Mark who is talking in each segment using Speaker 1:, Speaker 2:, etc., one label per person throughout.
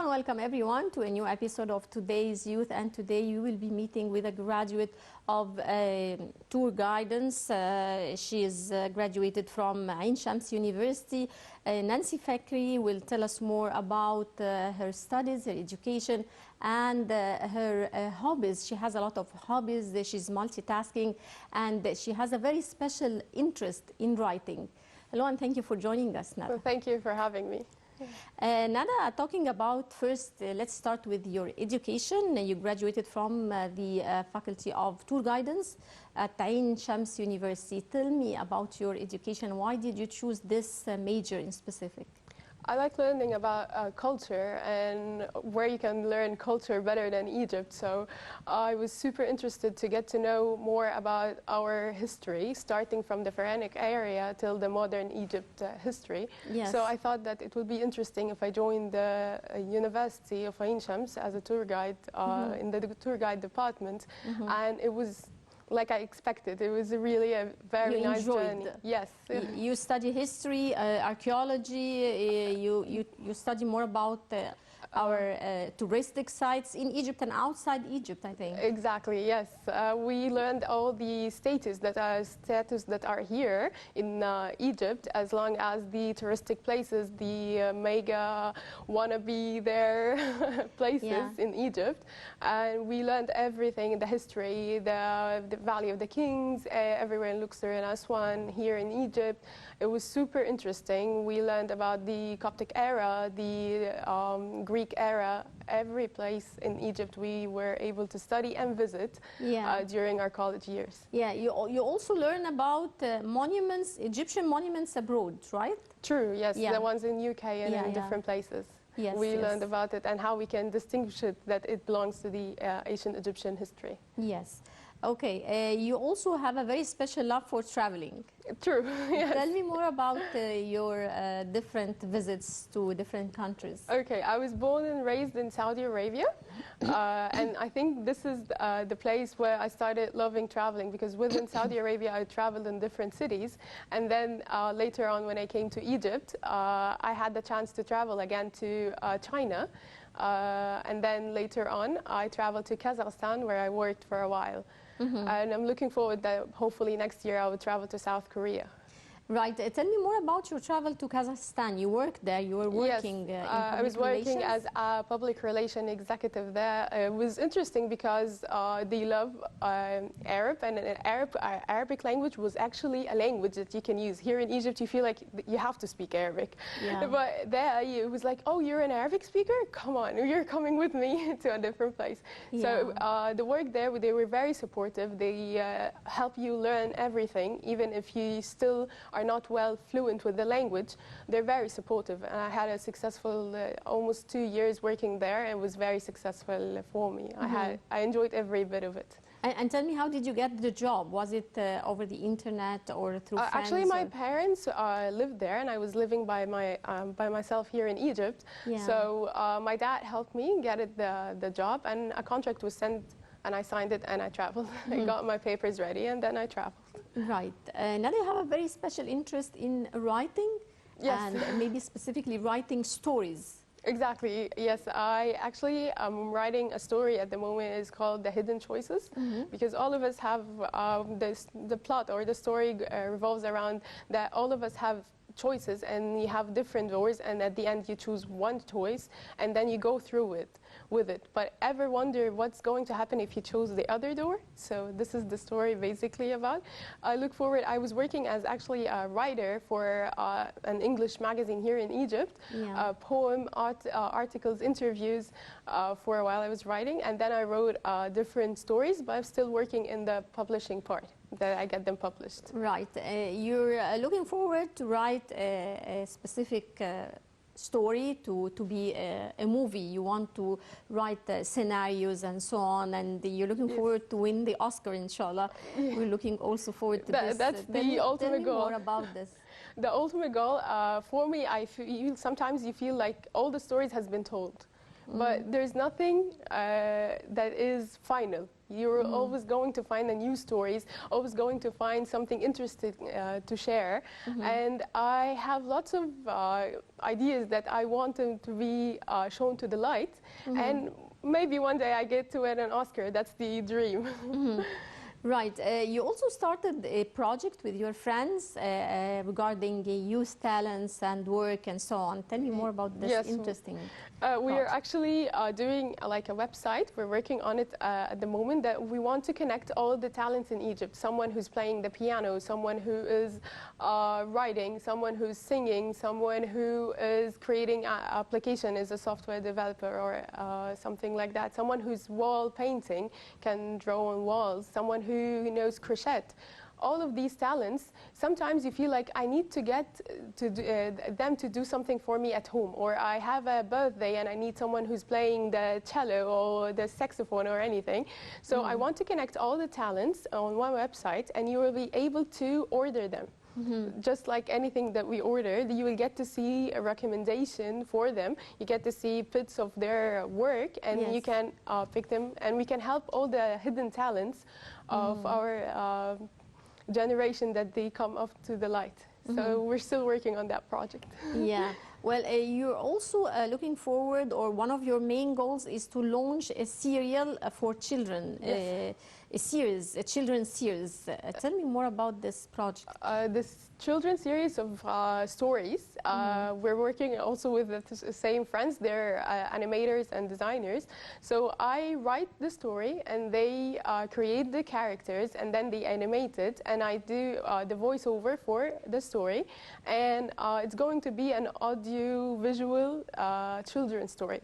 Speaker 1: and welcome everyone to a new episode of Today's Youth. And today you will be meeting with a graduate of tour guidance. She is graduated from Ain Shams University. Nancy Fekry will tell us more about her studies, her education, and her hobbies. She has a lot of hobbies. She's multitasking, and she has a very special interest in writing. Hello, and thank you for joining us, Nada.
Speaker 2: Well, thank you for having me.
Speaker 1: Nada, talking about first, let's start with your education. You graduated from the Faculty of Tour Guidance at Ain Shams University. Tell me about your education. Why did you choose this major in specific?
Speaker 2: I like learning about culture and where you can learn culture better than Egypt. So I was super interested to get to know more about our history, starting from the Pharaonic area till the modern Egypt history.
Speaker 1: Yes.
Speaker 2: So I thought that it would be interesting if I joined the University of Ain Shams as a tour guide in the tour guide department. And it was like I expected. It was really a very nice journey. Yes.
Speaker 1: You study history, archaeology, you study more about our touristic sites in Egypt and outside Egypt, I think.
Speaker 2: Exactly, yes. We learned all the status that are here in Egypt, as long as the touristic places, the mega wannabe there places in Egypt. And we learned everything, the history, the Valley of the Kings, everywhere in Luxor and Aswan, here in Egypt. It was super interesting. We learned about the Coptic era, the Greek era. Every place in Egypt we were able to study and visit during our college years.
Speaker 1: Yeah, you also learn about monuments, Egyptian monuments abroad, right?
Speaker 2: True, yes, the ones in UK and in different places.
Speaker 1: Yes,
Speaker 2: we learned about it and how we can distinguish it, that it belongs to the ancient Egyptian history.
Speaker 1: Yes. Okay, you also have a very special love for traveling.
Speaker 2: True, yes.
Speaker 1: Tell me more about your different visits to different countries.
Speaker 2: Okay, I was born and raised in Saudi Arabia, and I think this is the place where I started loving traveling, because within Saudi Arabia I traveled in different cities, and then later on when I came to Egypt, I had the chance to travel again to China, and then later on I traveled to Kazakhstan, where I worked for a while. And I'm looking forward that hopefully next year I will travel to South Korea.
Speaker 1: Right. Tell me more about your travel to Kazakhstan. You worked there. You were working in public
Speaker 2: I was working
Speaker 1: relations?
Speaker 2: as a public relation executive there. It was interesting because they love Arab, and Arabic language was actually a language that you can use. Here in Egypt, you feel like you have to speak Arabic.
Speaker 1: Yeah.
Speaker 2: But there, it was like, oh, you're an Arabic speaker? Come on, you're coming with me to a different place.
Speaker 1: Yeah.
Speaker 2: So the work there, they were very supportive. They help you learn everything, even if you still are not well fluent with the language. They're very supportive, and I had a successful almost 2 years working there. It was very successful for me. I enjoyed every bit of it.
Speaker 1: And tell me, how did you get the job? Was it over the internet or through friends?
Speaker 2: Actually, my parents lived there, and I was living by myself here in Egypt.
Speaker 1: Yeah.
Speaker 2: So my dad helped me get the job, and a contract was sent, and I signed it, and I traveled. I got my papers ready, and then I traveled.
Speaker 1: Right. Now you have a very special interest in writing, and maybe specifically writing stories.
Speaker 2: Exactly, yes. I actually am writing a story at the moment. It's called The Hidden Choices, because all of us have the plot or the story revolves around that all of us have choices, and you have different doors, and at the end you choose one choice, and then you go through it with it. But ever wonder what's going to happen if you chose the other door? So this is the story basically about. I look forward. I was working as actually a writer for an English magazine here in Egypt. Poem, articles, interviews. For a while I was writing, and then I wrote different stories, but I'm still working in the publishing part, that I get them published.
Speaker 1: Right. You're looking forward to write a specific story to be a movie. You want to write scenarios and so on, and you're looking forward to win the Oscar, inshallah. We're looking also forward to this.
Speaker 2: That's the ultimate goal.
Speaker 1: Tell me more about this.
Speaker 2: The ultimate goal for me, I feel sometimes you feel like all the stories has been told. but there's nothing that is final. You're always going to find a new stories, always going to find something interesting to share. And I have lots of ideas that I want them to be shown to the light. And maybe one day I get to win an Oscar. That's the dream.
Speaker 1: Right. You also started a project with your friends regarding youth talents and work and so on. Tell me more about this interesting
Speaker 2: we are actually doing like a website. We're working on it at the moment, that we want to connect all the talents in Egypt. Someone who's playing the piano, someone who is writing, someone who's singing, someone who is creating an application as a software developer or something like that. Someone who's wall painting, can draw on walls. Someone who knows crochet. All of these talents, sometimes you feel like I need to get to them to do something for me at home, or I have a birthday and I need someone who's playing the cello or the saxophone or anything. So I want to connect all the talents on one website, and you will be able to order them. Just like anything that we ordered, you will get to see a recommendation for them. You get to see bits of their work, and you can pick them, and we can help all the hidden talents of our generation, that they come up to the light. So we're still working on that project.
Speaker 1: Yeah. Well, you're also looking forward, or one of your main goals is to launch a serial for children, a series, a children's series. Tell me more about this project.
Speaker 2: This children's series of stories. We're working also with the same friends. They're animators and designers. So I write the story, and they create the characters, and then they animate it, and I do the voiceover for the story. And it's going to be an audio-visual children's story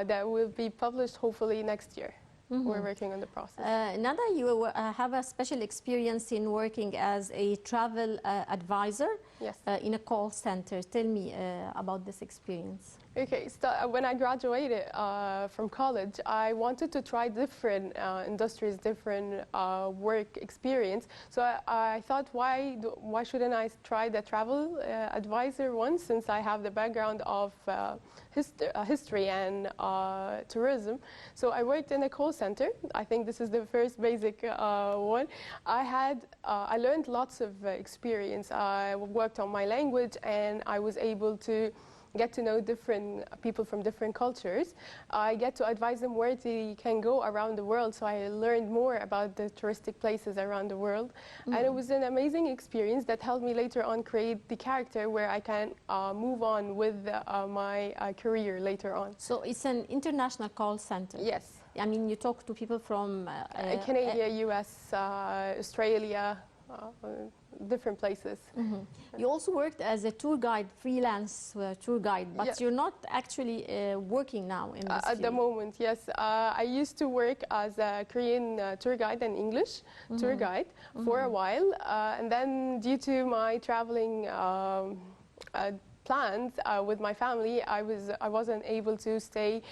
Speaker 2: that will be published hopefully next year. We're working on the process.
Speaker 1: Nada, you have a special experience in working as a travel advisor in a call center. Tell me about this experience.
Speaker 2: Okay, so when I graduated from college, I wanted to try different industries, different work experience. So I thought, why shouldn't I try the travel advisor one, since I have the background of history and tourism. So I worked in a call center. I think this is the first basic one. I learned lots of experience. I worked on my language, and I was able to get to know different people from different cultures. I get to advise them where they can go around the world, so I learned more about the touristic places around the world. And it was an amazing experience that helped me later on create the character where I can move on with my career later on.
Speaker 1: So it's an international call center?
Speaker 2: Yes.
Speaker 1: I mean, you talk to people from
Speaker 2: Canada, US, Australia, different places.
Speaker 1: You also worked as a tour guide, freelance tour guide, but you're not actually working now in this
Speaker 2: At the moment, yes. I used to work as a Korean tour guide and English tour guide for a while. And then due to my traveling plans with my family, I wasn't able to stay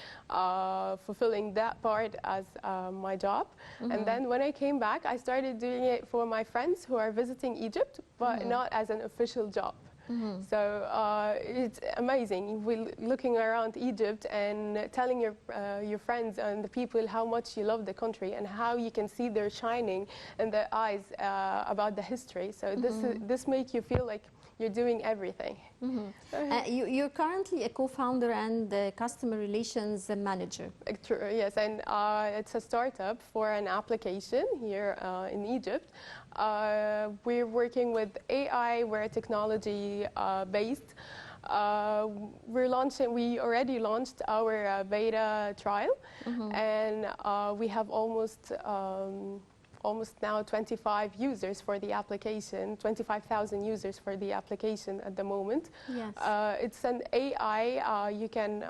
Speaker 2: fulfilling that part as my job. And then when I came back, I started doing it for my friends who are visiting Egypt, but not as an official job. So it's amazing. We're looking around Egypt and telling your friends and the people how much you love the country, and how you can see their shining in their eyes about the history. So this makes you feel like you're doing everything.
Speaker 1: You're currently a co-founder and customer relations manager.
Speaker 2: True, yes, and it's a startup for an application here in Egypt. We're working with AI, we're technology based. We already launched our beta trial, and we have almost now 25 users for the application, 25,000 users for the application at the moment.
Speaker 1: Yes.
Speaker 2: It's an AI, you can,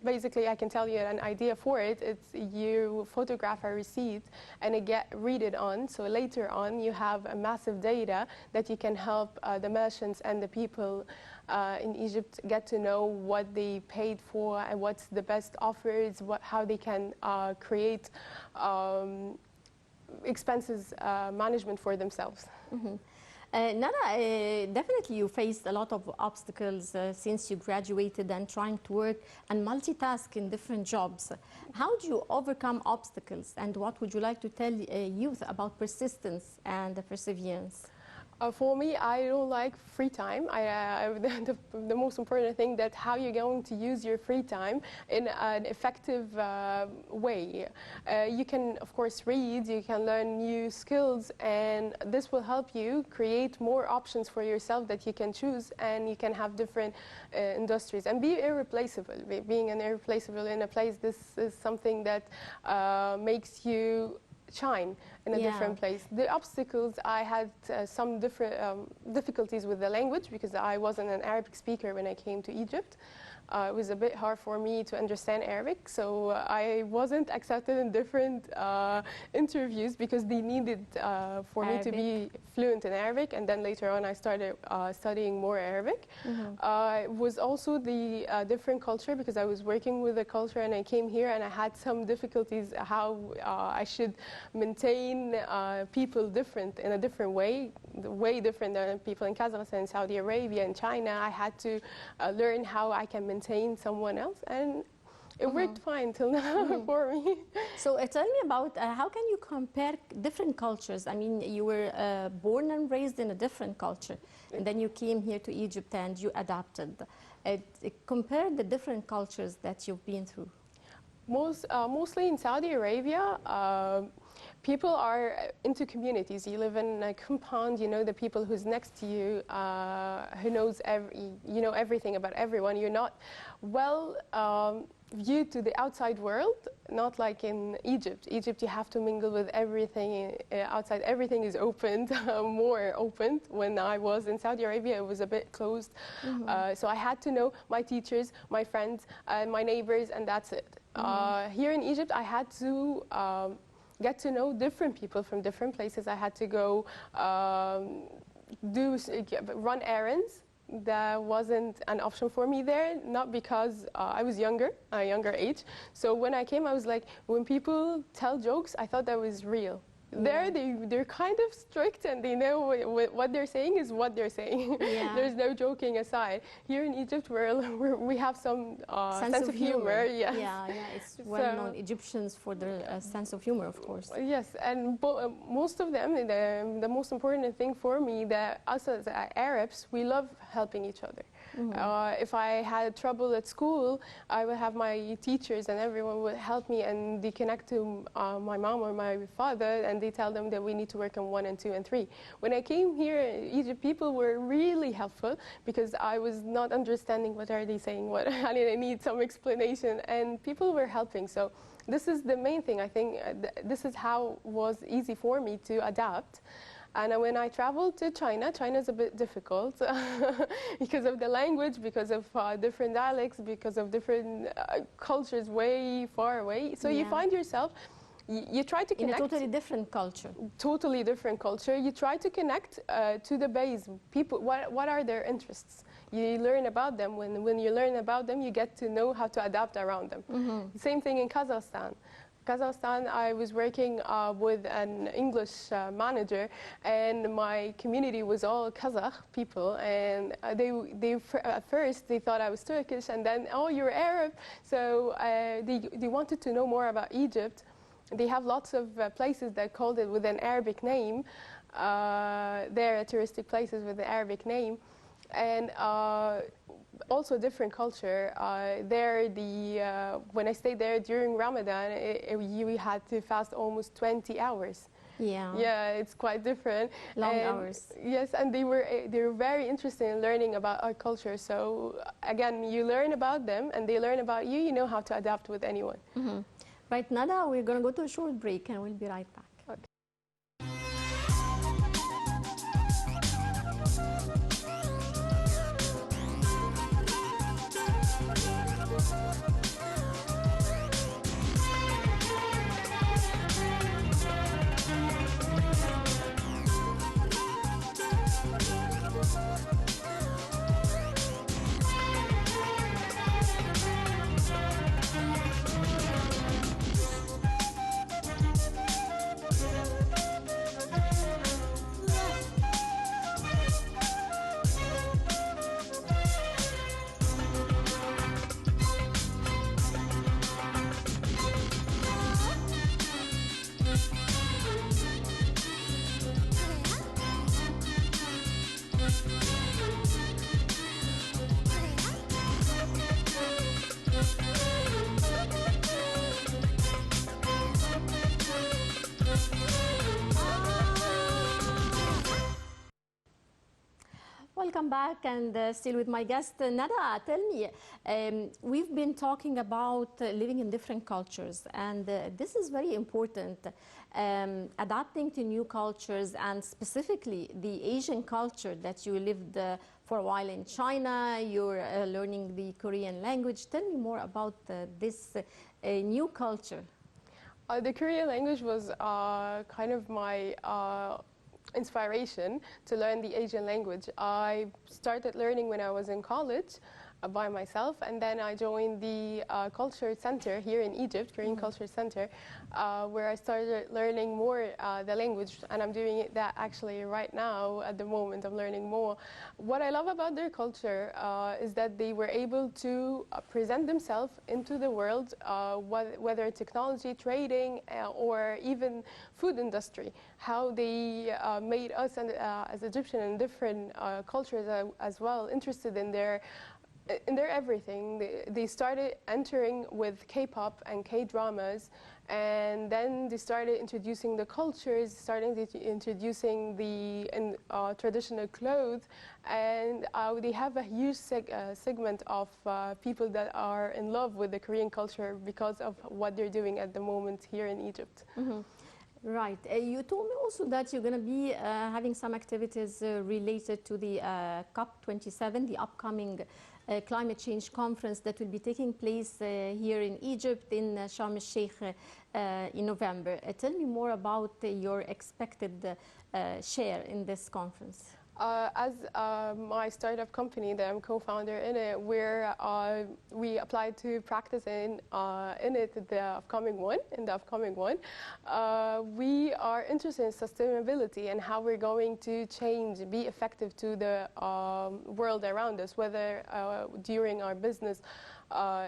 Speaker 2: basically I can tell you an idea for it. It's you photograph a receipt and read it on, so later on you have a massive data that you can help the merchants and the people in Egypt get to know what they paid for and what's the best offers, how they can create expenses management for themselves.
Speaker 1: Nana, definitely you faced a lot of obstacles since you graduated and trying to work and multitask in different jobs. How do you overcome obstacles, and what would you like to tell youth about persistence and perseverance?
Speaker 2: For me, I don't like free time. The most important thing that how you're going to use your free time in an effective way. You can, of course, read, you can learn new skills, and this will help you create more options for yourself that you can choose, and you can have different industries and be irreplaceable. Being an irreplaceable in a place, this is something that makes you shine in a different place. The obstacles, I had some different difficulties with the language because I wasn't an Arabic speaker when I came to Egypt. It was a bit hard for me to understand Arabic, so I wasn't accepted in different interviews because they needed for me to be fluent in Arabic, and then later on I started studying more Arabic. It was also the different culture because I was working with the culture and I came here and I had some difficulties how I should maintain people different in a different way different than people in Kazakhstan, Saudi Arabia, and China. I had to learn how I can maintain someone else, and it worked fine till now for me.
Speaker 1: So tell me about how can you compare different cultures? I mean, you were born and raised in a different culture, and then you came here to Egypt and you adapted. Compare the different cultures that you've been through.
Speaker 2: Mostly in Saudi Arabia, people are into communities. You live in a compound, you know the people who's next to you, who knows you know everything about everyone. You're not well viewed to the outside world, not like in Egypt. Egypt, you have to mingle with everything outside. Everything is opened, more opened. When I was in Saudi Arabia, it was a bit closed. So I had to know my teachers, my friends, my neighbors, and that's it. Here in Egypt, I had to get to know different people from different places. I had to go run errands. That wasn't an option for me there, not because I was younger, a younger age. So when I came, I was like, when people tell jokes, I thought that was real. There, they're kind of strict, and they know what they're saying is what they're saying. There's no joking aside. Here in Egypt, we have some sense of humor. Yes.
Speaker 1: It's well known Egyptians for their sense of humor, of course.
Speaker 2: Yes, and most of them, the most important thing for me, that us as Arabs, we love helping each other. If I had trouble at school, I would have my teachers and everyone would help me, and they connect to my mom or my father, and they tell them that we need to work on 1 and 2 and 3. When I came here in Egypt, people were really helpful because I was not understanding what are they saying, I need some explanation, and people were helping. So this is the main thing. I think this is how it was easy for me to adapt. And when I traveled to China, China is a bit difficult because of the language, because of different dialects, because of different cultures way far away. So you find yourself, you try to connect.
Speaker 1: In a totally different culture.
Speaker 2: Totally different culture. You try to connect to the base. People, what are their interests? You learn about them. When you learn about them, you get to know how to adapt around them. Same thing in Kazakhstan. Kazakhstan, I was working with an English manager, and my community was all Kazakh people, and at first they thought I was Turkish, and then, oh, you're Arab. So they wanted to know more about Egypt. They have lots of places that called it with an Arabic name. There are touristic places with the Arabic name. And also different culture. When I stayed there during Ramadan, you had to fast almost 20 hours. Yeah, it's quite different.
Speaker 1: Long hours.
Speaker 2: Yes, and they were very interested in learning about our culture. So again, you learn about them, and they learn about you. You know how to adapt with anyone.
Speaker 1: Right, Nada, we're going to go to a short break, and we'll be right back. welcome back, and still with my guest, Nada. Tell me, we've been talking about living in different cultures, and this is very important. Adapting to new cultures, and specifically the Asian culture that you lived for a while in China. You're learning the Korean language. Tell me more about this new culture.
Speaker 2: The Korean language was kind of my inspiration to learn the Asian language. I started learning when I was in college by myself, and then I joined the culture center here in Egypt, Korean Culture Center, where I started learning more the language, and I'm doing that actually right now. At the moment, I'm learning more. What I love about their culture is that they were able to present themselves into the world, whether technology, trading, or even food industry, how they made us as Egyptian and different cultures as well interested in their everything. They started entering with K-pop and K-dramas, and then they started introducing the cultures, introducing the traditional clothes, and they have a huge segment of people that are in love with the Korean culture because of what they're doing at the moment here in Egypt.
Speaker 1: Mm-hmm. Right. You told me also that you're going to be having some activities related to the COP27, the upcoming climate change conference that will be taking place here in Egypt in Sharm el-Sheikh in November. Tell me more about your expected share in this conference.
Speaker 2: As my startup company that I'm co-founder in it, we applied to practice in it the upcoming one. We are interested in sustainability and how we're going to change, be effective to the world around us, whether during our business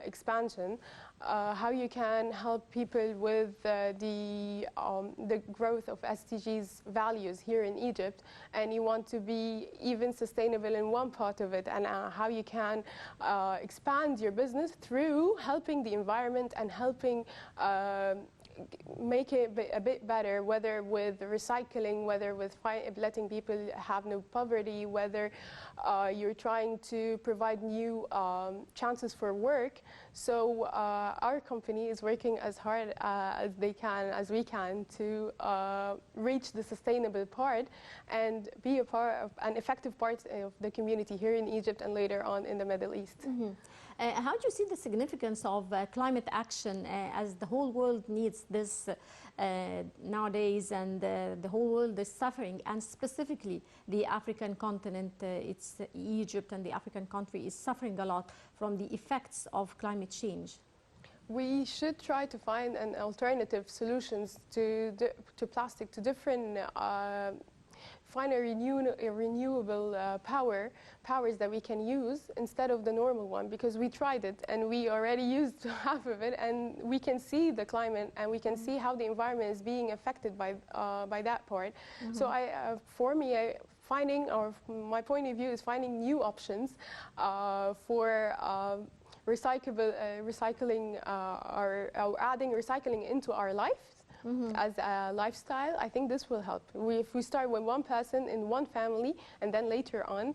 Speaker 2: expansion, how you can help people with the growth of SDGs values here in Egypt, and you want to be even sustainable in one part of it, and how you can expand your business through helping the environment and helping make it a bit better, whether with recycling, whether with letting people have no poverty, whether you're trying to provide new chances for work. So our company is working as hard as we can to reach the sustainable part and be an effective part of the community here in Egypt and later on in the Middle East.
Speaker 1: Mm-hmm. How do you see the significance of climate action as the whole world needs this nowadays, and the whole world is suffering, and specifically the African continent, it's Egypt and the African country is suffering a lot from the effects of climate change?
Speaker 2: We should try to find an alternative solutions to plastic, to different find a renewable powers that we can use instead of the normal one, because we tried it and we already used half of it, and we can see the climate and we can see how the environment is being affected by that part. Mm-hmm. So for me, my point of view is finding new options for recycling or adding recycling into our life. Mm-hmm. As a lifestyle. I think this will help. If we start with one person in one family, and then later on,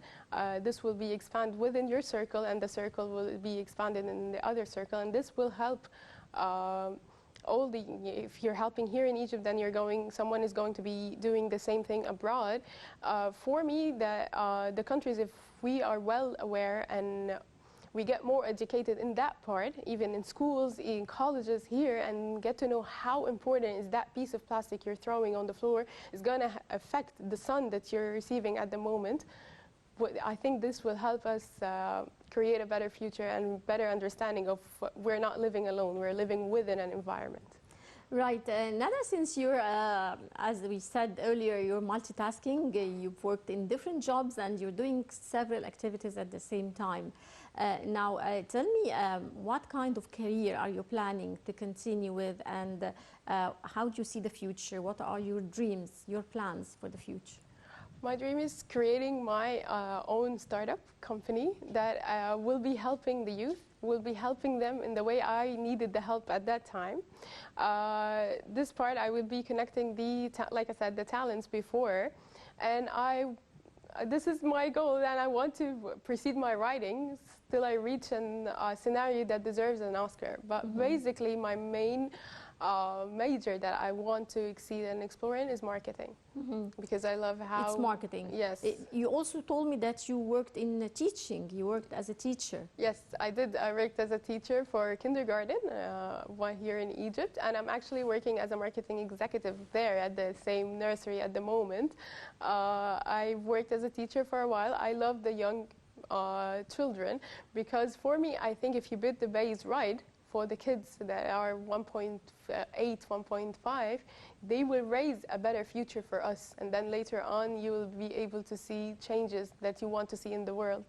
Speaker 2: this will be expanded within your circle, and the circle will be expanded in the other circle, and this will help if you're helping here in Egypt, then someone is going to be doing the same thing abroad. For me, the countries, if we are well aware and we get more educated in that part, even in schools, in colleges here, and get to know how important is that piece of plastic you're throwing on the floor is going to affect the sun that you're receiving at the moment. I think this will help us create a better future and better understanding of we're not living alone, we're living within an environment.
Speaker 1: Right. Nada, since you're, as we said earlier, you're multitasking, you've worked in different jobs and you're doing several activities at the same time. Now, tell me, what kind of career are you planning to continue with, and how do you see the future? What are your dreams, your plans for the future?
Speaker 2: My dream is creating my own startup company that will be helping the youth, will be helping them in the way I needed the help at that time. This part I will be connecting like I said, the talents before, and this is my goal, and I want to proceed my writing till I reach a scenario that deserves an Oscar. But basically, my main major that I want to exceed and explore in is marketing, because I love how
Speaker 1: It's marketing.
Speaker 2: Yes.
Speaker 1: You also told me that you worked in teaching. You worked as a teacher.
Speaker 2: Yes, I did. I worked as a teacher for kindergarten, one here in Egypt, and I'm actually working as a marketing executive there at the same nursery at the moment. I worked as a teacher for a while. I love the young children, because for me, I think if you build the base right, for the kids that are 1.8, 1.5, they will raise a better future for us. And then later on, you will be able to see changes that you want to see in the world.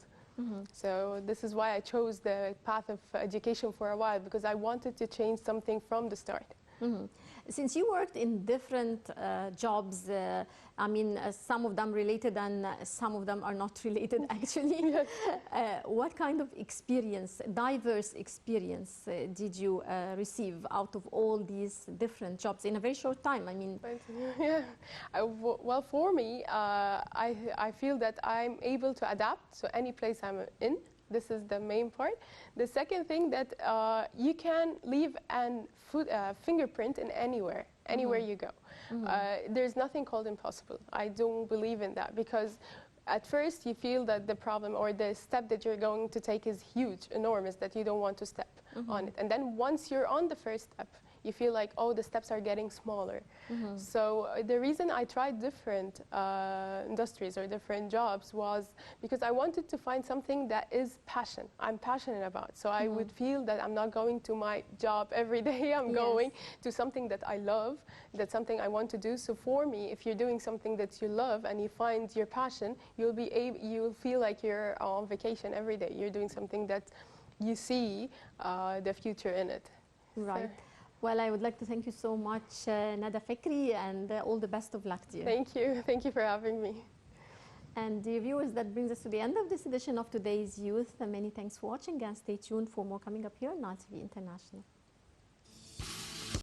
Speaker 2: So this is why I chose the path of education for a while, because I wanted to change something from the start.
Speaker 1: Since you worked in different jobs, I mean, some of them related and some of them are not related, actually.
Speaker 2: Yes.
Speaker 1: What kind of experience, diverse experience, did you receive out of all these different jobs in a very short time? I mean,
Speaker 2: Yeah. Well, for me, I feel that I'm able to adapt. So any place I'm in, this is the main part. The second thing, that you can leave an fingerprint in anywhere you go. There's nothing called impossible. I don't believe in that, because at first you feel that the problem or the step that you're going to take is huge, enormous, that you don't want to step on it. And then once you're on the first step, you feel like, oh, the steps are getting smaller. So the reason I tried different industries or different jobs was because I wanted to find something that is passion. I'm passionate about. So I would feel that I'm not going to my job every day. I'm going to something that I love, that's something I want to do. So for me, if you're doing something that you love and you find your passion, you'll feel like you're on vacation every day. You're doing something that you see the future in it.
Speaker 1: right. Well, I would like to thank you so much, Nada Fekry, and all the best of luck to you.
Speaker 2: Thank you. Thank you for having me.
Speaker 1: And dear viewers, that brings us to the end of this edition of Today's Youth. Many thanks for watching, and stay tuned for more coming up here on Nile TV International.